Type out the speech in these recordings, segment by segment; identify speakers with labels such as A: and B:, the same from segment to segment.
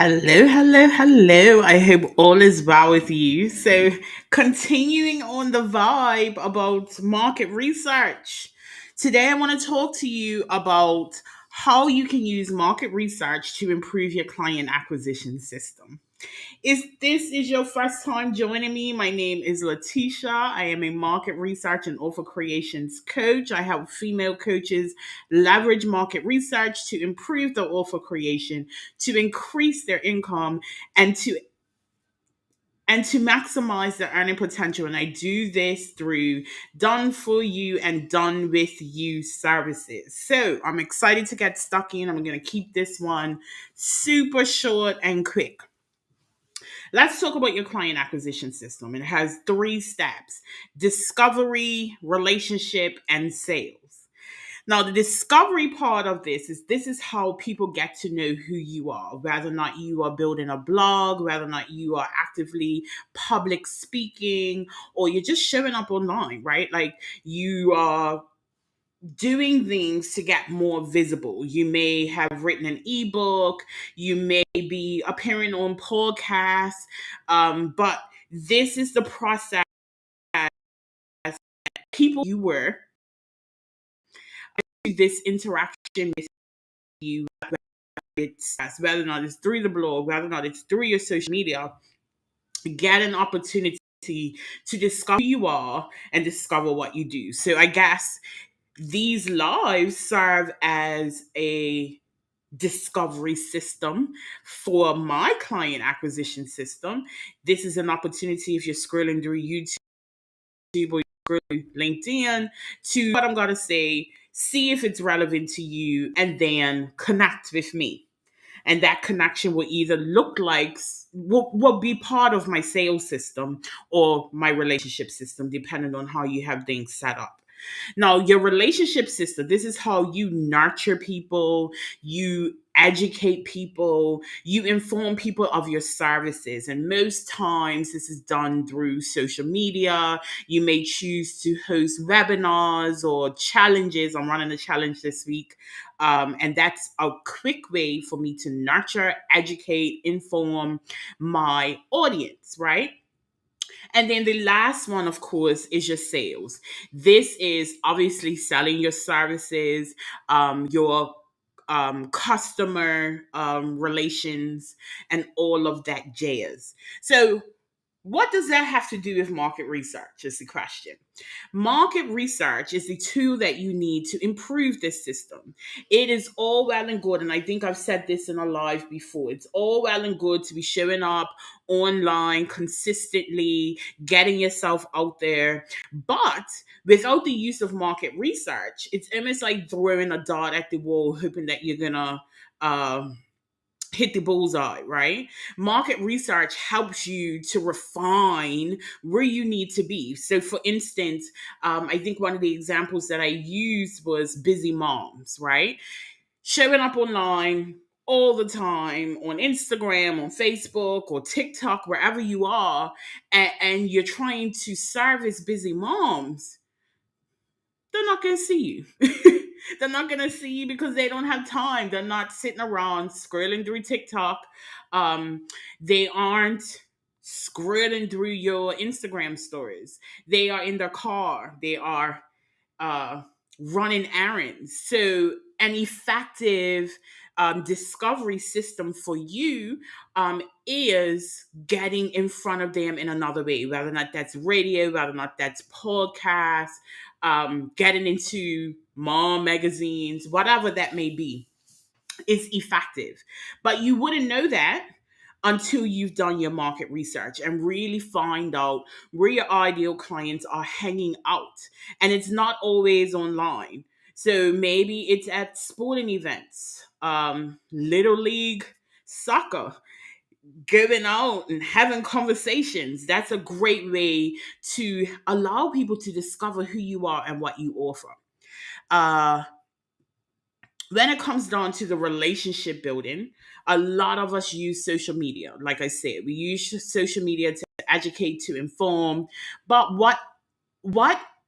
A: Hello, hello, hello. I hope all is well with you. So, continuing on the vibe about market research, today I want to talk to you about how you can use market research to improve your client acquisition system. If this is your first time joining me, my name is Letitia. I am a market research and offer creations coach. I help female coaches leverage market research to improve their offer creation, to increase their income, and to maximize their earning potential. And I do this through done for you and done with you services. So I'm excited to get stuck in. I'm going to keep this one super short and quick. Let's talk about your client acquisition system. It has three steps: discovery, relationship, and sales. Now, the discovery part of this is how people get to know who you are, whether or not you are building a blog, whether or not you are actively public speaking, or you're just showing up online, right? Like you are doing things to get more visible. You may have written an ebook, you may be appearing on podcasts, but this is the process. People you were to this interaction with you, it's whether or not it's through the blog, whether or not it's through your social media, get an opportunity to discover who you are and discover what you do. So I guess these lives serve as a discovery system for my client acquisition system. This is an opportunity if you're scrolling through YouTube or LinkedIn to what I'm going to say, see if it's relevant to you, and then connect with me. And that connection will either look like will be part of my sales system or my relationship system, depending on how you have things set up. Now, your relationship system, this is how you nurture people, you educate people, you inform people of your services. And most times, this is done through social media. You may choose to host webinars or challenges. I'm running a challenge this week. And that's a quick way for me to nurture, educate, inform my audience, right? And then the last one, of course, is your sales. This is obviously selling your services, your customer relations, and all of that jazz. So, what does that have to do with market research? Is the question. Market research is the tool that you need to improve this system. It is all well and good, and I think I've said this in a live before. It's all well and good to be showing up online consistently, getting yourself out there. But without the use of market research, it's almost like throwing a dart at the wall, hoping that you're gonna hit the bullseye, right? Market research helps you to refine where you need to be. So, for instance, I think one of the examples that I used was busy moms, right? Showing up online all the time on Instagram, on Facebook, or TikTok, wherever you are, and you're trying to service busy moms. They're not going to see you. They're not going to see you because they don't have time. They're not sitting around scrolling through TikTok. They aren't scrolling through your Instagram stories. They are in their car. They are uh, running errands. So, an effective discovery system for you is getting in front of them in another way, whether or not that's radio, whether or not that's podcast, getting into mom magazines, whatever that may be, is effective. But you wouldn't know that until you've done your market research and really find out where your ideal clients are hanging out. And it's not always online. So maybe it's at sporting events, little league soccer, going out and having conversations. That's a great way to allow people to discover who you are and what you offer. Uh, when it comes down to the relationship building, a lot of us use social media. Like I said, we use social media to educate, to inform. But what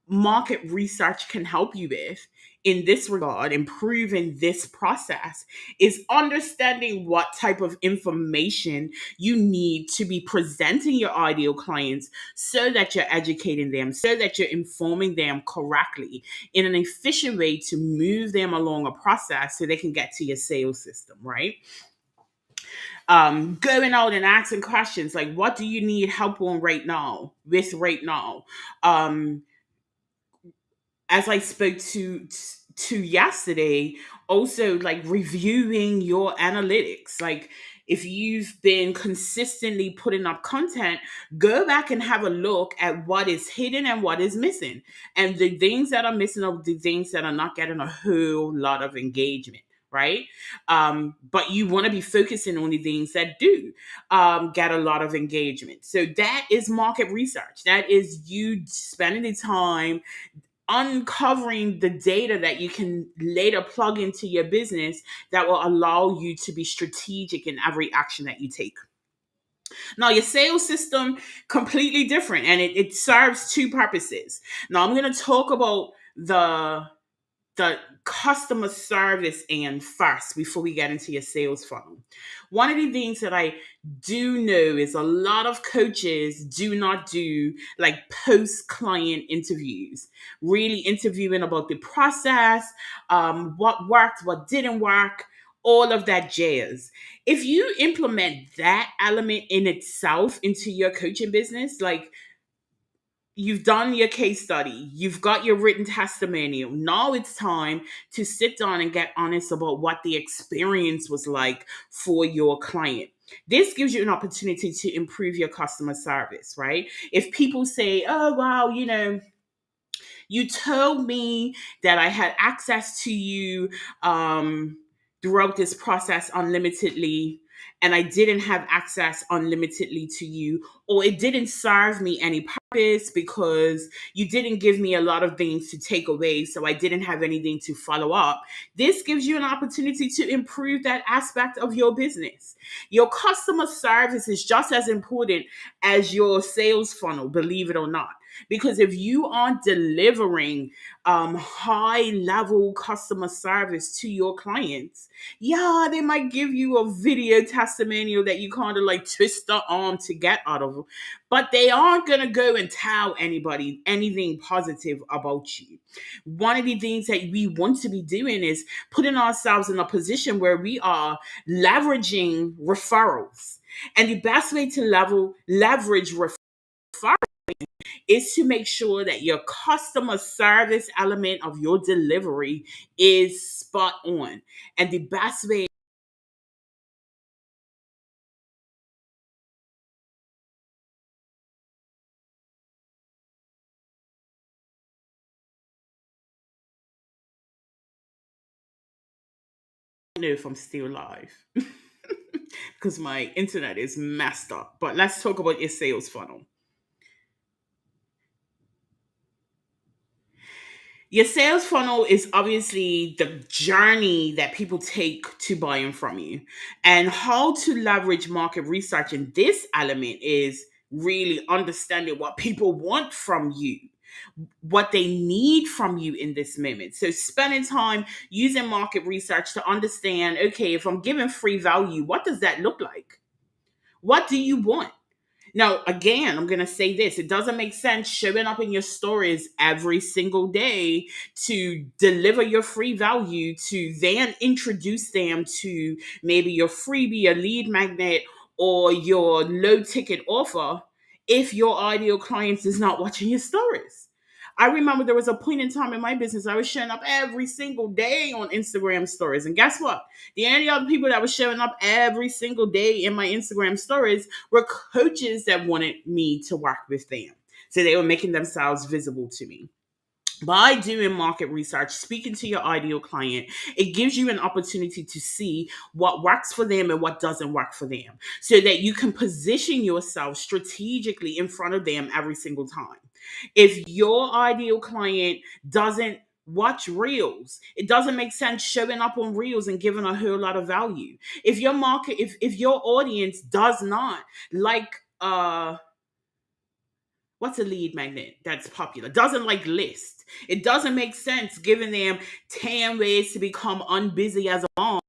A: market research can help you with in this regard, improving this process, is understanding what type of information you need to be presenting your ideal clients so that you're educating them, so that you're informing them correctly in an efficient way to move them along a process so they can get to your sales system, right? Going out and asking questions like, what do you need help on right now? Um, as I spoke to yesterday, also like reviewing your analytics. Like if you've been consistently putting up content, go back and have a look at what is hidden and what is missing. And the things that are missing are the things that are not getting a whole lot of engagement. Right. But you want to be focusing on the things that do get a lot of engagement. So that is market research. That is you spending the time uncovering the data that you can later plug into your business that will allow you to be strategic in every action that you take. Now, your sales system completely different, and it serves two purposes. Now, I'm going to talk about the customer service and first before we get into your sales funnel. One of the things that I do know is a lot of coaches do not do like post client interviews, really interviewing about the process, what worked, what didn't work, all of that jazz. If you implement that element in itself into your coaching business, like you've done your case study, you've got your written testimonial. Now it's time to sit down and get honest about what the experience was like for your client. This gives you an opportunity to improve your customer service, right? If people say, oh, wow, you told me that I had access to you throughout this process unlimitedly, and I didn't have access unlimitedly to you, or it didn't serve me any purpose because you didn't give me a lot of things to take away, so I didn't have anything to follow up. This gives you an opportunity to improve that aspect of your business. Your customer service is just as important as your sales funnel, believe it or not. Because if you aren't delivering high level customer service to your clients, yeah, they might give you a video testimonial that you kind of like twist the arm to get out of, but they aren't going to go and tell anybody anything positive about you. One of the things that we want to be doing is putting ourselves in a position where we are leveraging referrals. And the best way to leverage referrals is to make sure that your customer service element of your delivery is spot on. And the best way to know if I'm still live because my internet is messed up. But let's talk about your sales funnel. Your sales funnel is obviously the journey that people take to buying from you. And how to leverage market research in this element is really understanding what people want from you, what they need from you in this moment. So spending time using market research to understand, okay, if I'm giving free value, what does that look like? What do you want? Now, again, I'm going to say this. It doesn't make sense showing up in your stories every single day to deliver your free value, to then introduce them to maybe your freebie, your lead magnet, or your low ticket offer if your ideal clients is not watching your stories. I remember there was a point in time in my business I was showing up every single day on Instagram stories. And guess what? The only other people that were showing up every single day in my Instagram stories were coaches that wanted me to work with them. So they were making themselves visible to me. By doing market research, speaking to your ideal client, it gives you an opportunity to see what works for them and what doesn't work for them so that you can position yourself strategically in front of them every single time. If your ideal client doesn't watch reels, it doesn't make sense showing up on reels and giving a whole lot of value. If your market, if your audience does not like what's a lead magnet that's popular, doesn't like list, It doesn't make sense giving them 10 ways to become unbusy as a mom.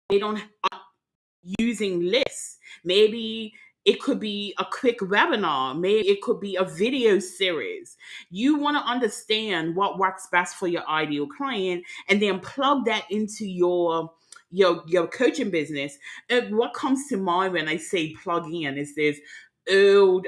A: They don't using lists. Maybe it could be a quick webinar. Maybe it could be a video series. You want to understand what works best for your ideal client and then plug that into your coaching business. And what comes to mind when I say plug in is this old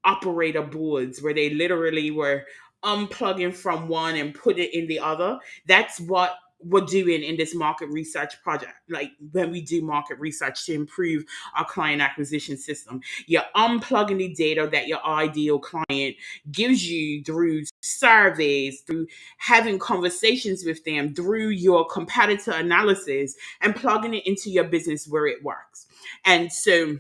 A: operator boards where they literally were unplugging from one and put it in the other. That's what we're doing in this market research project. Like when we do market research to improve our client acquisition system, you're unplugging the data that your ideal client gives you through surveys, through having conversations with them, through your competitor analysis, and plugging it into your business where it works. And so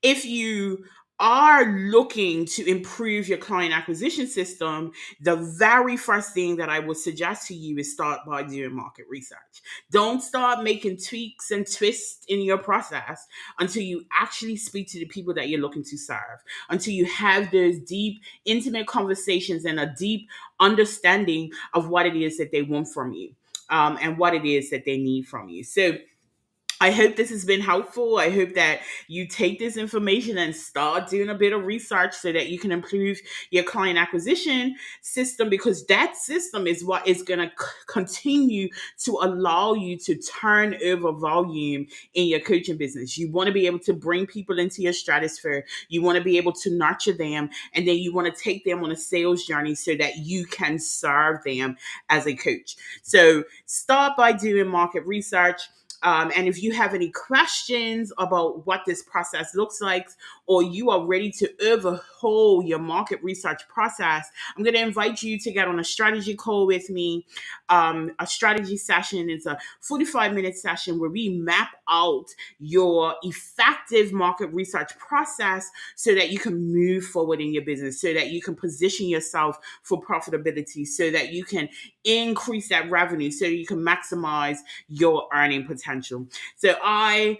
A: if you are looking to improve your client acquisition system, the very first thing that I would suggest to you is start by doing market research. Don't start making tweaks and twists in your process until you actually speak to the people that you're looking to serve, until you have those deep, intimate conversations and a deep understanding of what it is that they want from you, and what it is that they need from you. So, I hope this has been helpful. I hope that you take this information and start doing a bit of research so that you can improve your client acquisition system, because that system is what is going to continue to allow you to turn over volume in your coaching business. You want to be able to bring people into your stratosphere. You want to be able to nurture them, and then you want to take them on a sales journey so that you can serve them as a coach. So start by doing market research. And if you have any questions about what this process looks like, or you are ready to overhaul your market research process, I'm going to invite you to get on a strategy call with me. A strategy session is a 45-minute session where we map out your effective market research process so that you can move forward in your business, so that you can position yourself for profitability, so that you can increase that revenue, so you can maximize your earning potential. So I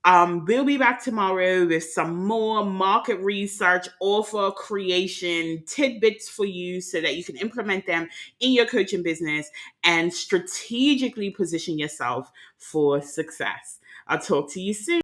A: we'll be back tomorrow with some more market research, offer creation tidbits for you so that you can implement them in your coaching business and strategically position yourself for success. I'll talk to you soon.